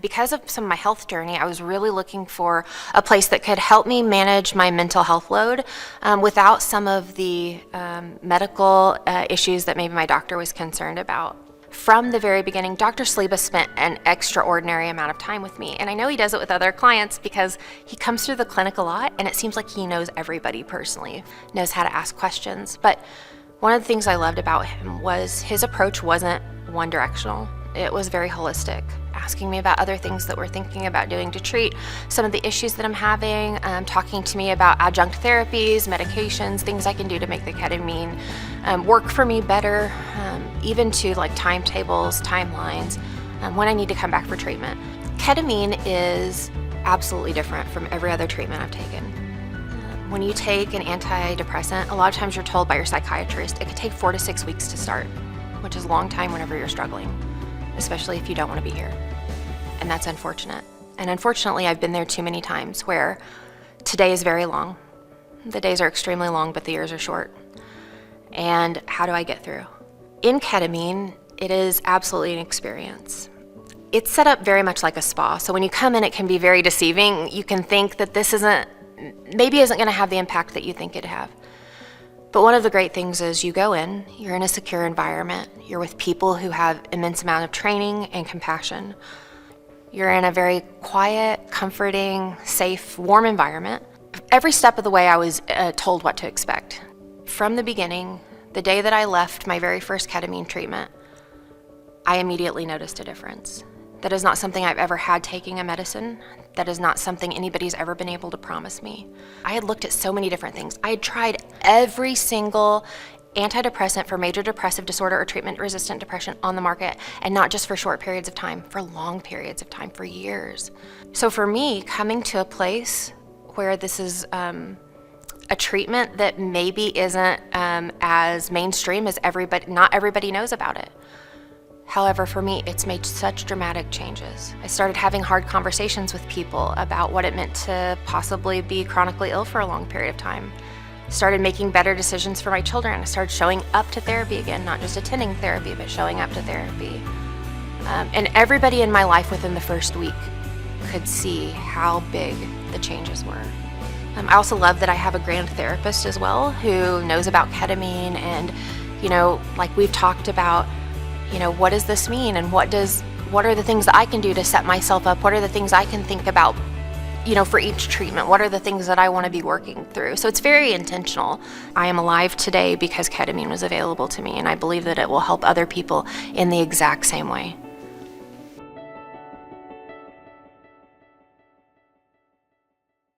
Because of some of my health journey, I was really looking for a place that could help me manage my mental health load without some of the medical issues that maybe my doctor was concerned about. From the very beginning, Dr. Saliba spent an extraordinary amount of time with me, and I know he does it with other clients because he comes through the clinic a lot, and it seems like he knows everybody personally, knows how to ask questions. But one of the things I loved about him was his approach wasn't one directional. It was very holistic, asking me about other things that we're thinking about doing to treat some of the issues that I'm having, talking to me about adjunct therapies, medications, things I can do to make the ketamine work for me better, even to like timetables, timelines, when I need to come back for treatment. Ketamine is absolutely different from every other treatment I've taken. When you take an antidepressant, a lot of times you're told by your psychiatrist it could take 4 to 6 weeks to start, which is a long time whenever you're struggling, especially if you don't want to be here. And that's unfortunate. And unfortunately, I've been there too many times where today is very long. The days are extremely long, but the years are short. And how do I get through? In ketamine, it is absolutely an experience. It's set up very much like a spa. So when you come in, it can be very deceiving. You can think that this maybe isn't going to have the impact that you think it'd have. But one of the great things is you go in, you're in a secure environment, you're with people who have immense amount of training and compassion. You're in a very quiet, comforting, safe, warm environment. Every step of the way I was told what to expect. From the beginning, the day that I left my very first ketamine treatment, I immediately noticed a difference. That is not something I've ever had taking a medicine. That is not something anybody's ever been able to promise me. I had looked at so many different things. I had tried every single antidepressant for major depressive disorder or treatment-resistant depression on the market, and not just for short periods of time, for long periods of time, for years. So for me, coming to a place where this is a treatment that maybe isn't as mainstream as not everybody knows about it. However, for me, it's made such dramatic changes. I started having hard conversations with people about what it meant to possibly be chronically ill for a long period of time. Started making better decisions for my children. I started showing up to therapy again, not just attending therapy, but showing up to therapy. And everybody in my life within the first week could see how big the changes were. I also love that I have a grand therapist as well who knows about ketamine and, like we've talked about, what does this mean and what are the things that I can do to set myself up? What are the things I can think about, for each treatment? What are the things that I want to be working through? So it's very intentional. I am alive today because ketamine was available to me, and I believe that it will help other people in the exact same way.